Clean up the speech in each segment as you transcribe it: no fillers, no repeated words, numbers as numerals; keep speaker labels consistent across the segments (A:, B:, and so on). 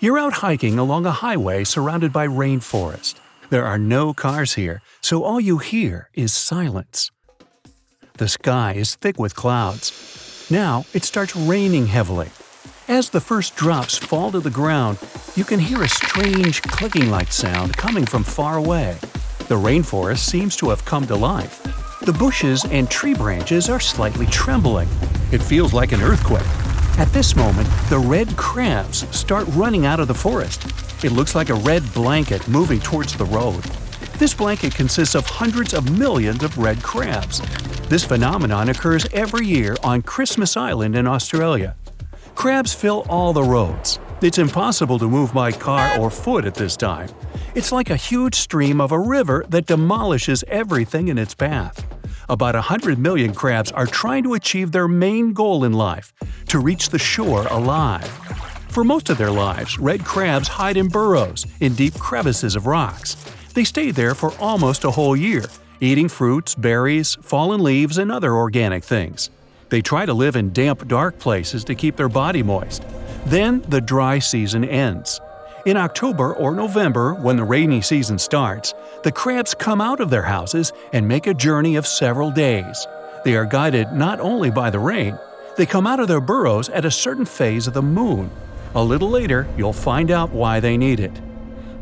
A: You're out hiking along a highway surrounded by rainforest. There are no cars here, so all you hear is silence. The sky is thick with clouds. Now it starts raining heavily. As the first drops fall to the ground, you can hear a strange clicking-like sound coming from far away. The rainforest seems to have come to life. The bushes and tree branches are slightly trembling. It feels like an earthquake. At this moment, the red crabs start running out of the forest. It looks like a red blanket moving towards the road. This blanket consists of hundreds of millions of red crabs. This phenomenon occurs every year on Christmas Island in Australia. Crabs fill all the roads. It's impossible to move by car or foot at this time. It's like a huge stream of a river that demolishes everything in its path. About 100 million crabs are trying to achieve their main goal in life – to reach the shore alive. For most of their lives, red crabs hide in burrows, in deep crevices of rocks. They stay there for almost a whole year, eating fruits, berries, fallen leaves, and other organic things. They try to live in damp, dark places to keep their body moist. Then the dry season ends. In October or November, when the rainy season starts, the crabs come out of their houses and make a journey of several days. They are guided not only by the rain, they come out of their burrows at a certain phase of the moon. A little later, you'll find out why they need it.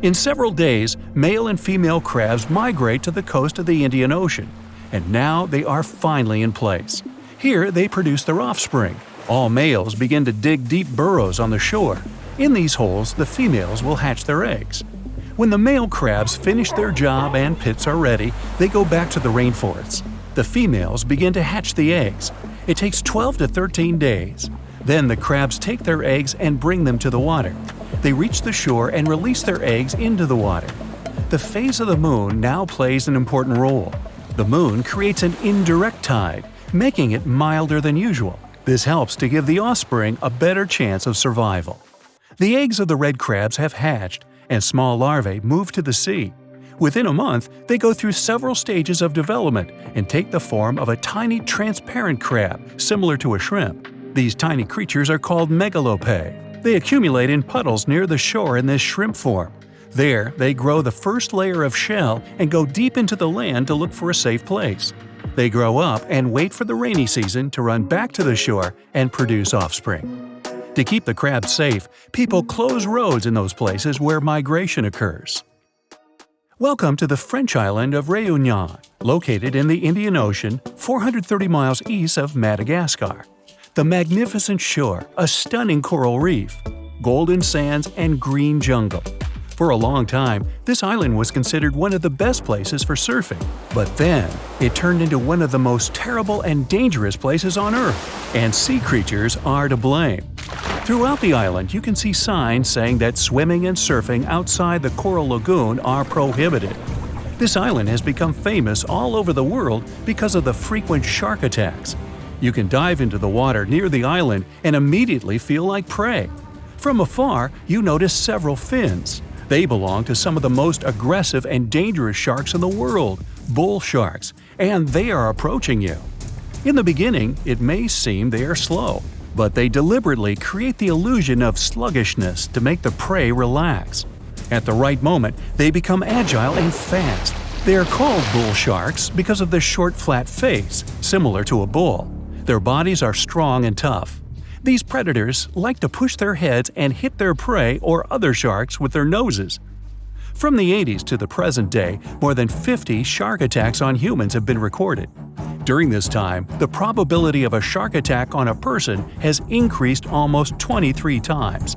A: In several days, male and female crabs migrate to the coast of the Indian Ocean, and now they are finally in place. Here they produce their offspring. All males begin to dig deep burrows on the shore. In these holes, the females will hatch their eggs. When the male crabs finish their job and pits are ready, they go back to the rainforests. The females begin to hatch the eggs. It takes 12 to 13 days. Then the crabs take their eggs and bring them to the water. They reach the shore and release their eggs into the water. The phase of the moon now plays an important role. The moon creates an indirect tide, making it milder than usual. This helps to give the offspring a better chance of survival. The eggs of the red crabs have hatched, and small larvae move to the sea. Within a month, they go through several stages of development and take the form of a tiny transparent crab, similar to a shrimp. These tiny creatures are called megalopae. They accumulate in puddles near the shore in this shrimp form. There, they grow the first layer of shell and go deep into the land to look for a safe place. They grow up and wait for the rainy season to run back to the shore and produce offspring. To keep the crabs safe, people close roads in those places where migration occurs. Welcome to the French island of Réunion, located in the Indian Ocean, 430 miles east of Madagascar. The magnificent shore, a stunning coral reef, golden sands, and green jungle. For a long time, this island was considered one of the best places for surfing. But then, it turned into one of the most terrible and dangerous places on Earth, and sea creatures are to blame. Throughout the island, you can see signs saying that swimming and surfing outside the Coral Lagoon are prohibited. This island has become famous all over the world because of the frequent shark attacks. You can dive into the water near the island and immediately feel like prey. From afar, you notice several fins. They belong to some of the most aggressive and dangerous sharks in the world, bull sharks, and they are approaching you. In the beginning, it may seem they are slow, but they deliberately create the illusion of sluggishness to make the prey relax. At the right moment, they become agile and fast. They are called bull sharks because of their short, flat face, similar to a bull. Their bodies are strong and tough. These predators like to push their heads and hit their prey or other sharks with their noses. From the 80s to the present day, more than 50 shark attacks on humans have been recorded. During this time, the probability of a shark attack on a person has increased almost 23 times.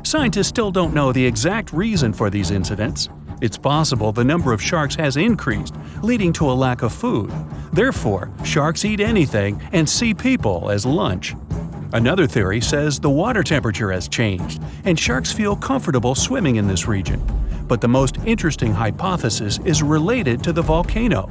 A: Scientists still don't know the exact reason for these incidents. It's possible the number of sharks has increased, leading to a lack of food. Therefore, sharks eat anything and see people as lunch. Another theory says the water temperature has changed, and sharks feel comfortable swimming in this region. But the most interesting hypothesis is related to the volcano.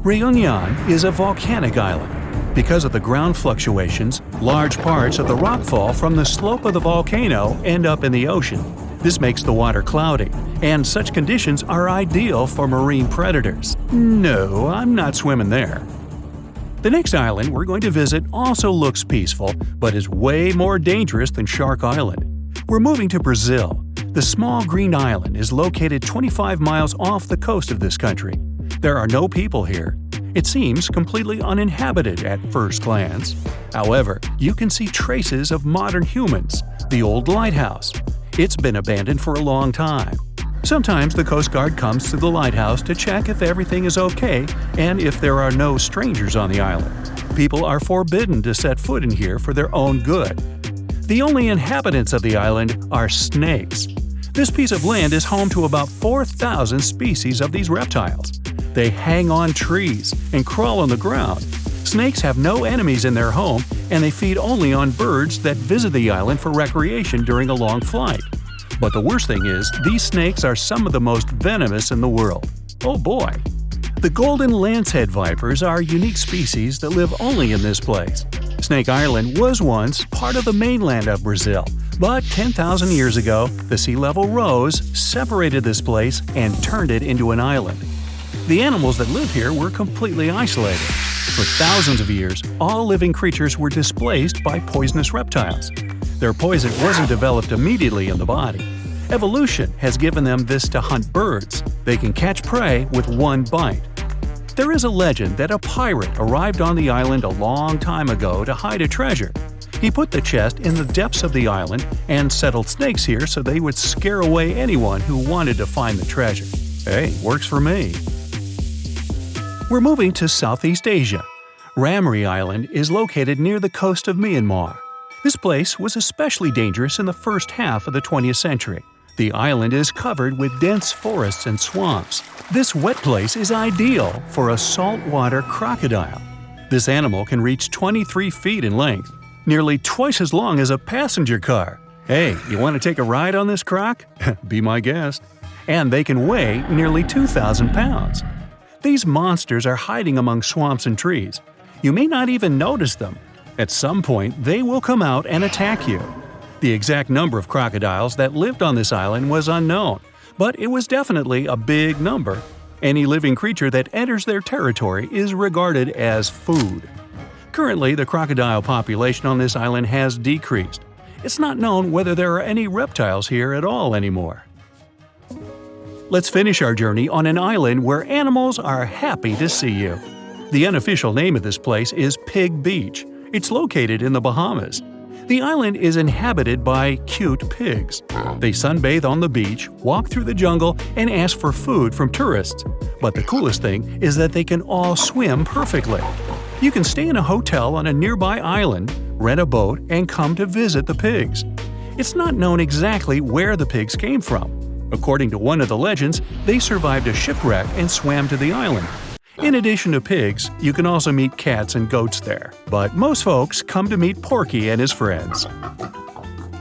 A: Réunion is a volcanic island. Because of the ground fluctuations, large parts of the rockfall from the slope of the volcano end up in the ocean. This makes the water cloudy, and such conditions are ideal for marine predators. No, I'm not swimming there. The next island we're going to visit also looks peaceful, but is way more dangerous than Shark Island. We're moving to Brazil. The small green island is located 25 miles off the coast of this country. There are no people here. It seems completely uninhabited at first glance. However, you can see traces of modern humans. The old lighthouse. It's been abandoned for a long time. Sometimes the Coast Guard comes to the lighthouse to check if everything is okay and if there are no strangers on the island. People are forbidden to set foot in here for their own good. The only inhabitants of the island are snakes. This piece of land is home to about 4,000 species of these reptiles. They hang on trees and crawl on the ground. Snakes have no enemies in their home, and they feed only on birds that visit the island for recreation during a long flight. But the worst thing is, these snakes are some of the most venomous in the world. Oh boy! The golden lancehead vipers are a unique species that live only in this place. Snake Island was once part of the mainland of Brazil, but 10,000 years ago, the sea level rose, separated this place, and turned it into an island. The animals that live here were completely isolated. For thousands of years, all living creatures were displaced by poisonous reptiles. Their poison wasn't developed immediately in the body. Evolution has given them this to hunt birds. They can catch prey with one bite. There is a legend that a pirate arrived on the island a long time ago to hide a treasure. He put the chest in the depths of the island and settled snakes here so they would scare away anyone who wanted to find the treasure. Hey, works for me. We're moving to Southeast Asia. Ramree Island is located near the coast of Myanmar. This place was especially dangerous in the first half of the 20th century. The island is covered with dense forests and swamps. This wet place is ideal for a saltwater crocodile. This animal can reach 23 feet in length, nearly twice as long as a passenger car. Hey, you want to take a ride on this croc? Be my guest. And they can weigh nearly 2,000 pounds. These monsters are hiding among swamps and trees. You may not even notice them. At some point, they will come out and attack you. The exact number of crocodiles that lived on this island was unknown, but it was definitely a big number. Any living creature that enters their territory is regarded as food. Currently, the crocodile population on this island has decreased. It's not known whether there are any reptiles here at all anymore. Let's finish our journey on an island where animals are happy to see you. The unofficial name of this place is Pig Beach. It's located in the Bahamas. The island is inhabited by cute pigs. They sunbathe on the beach, walk through the jungle, and ask for food from tourists. But the coolest thing is that they can all swim perfectly. You can stay in a hotel on a nearby island, rent a boat, and come to visit the pigs. It's not known exactly where the pigs came from. According to one of the legends, they survived a shipwreck and swam to the island. In addition to pigs, you can also meet cats and goats there. But most folks come to meet Porky and his friends.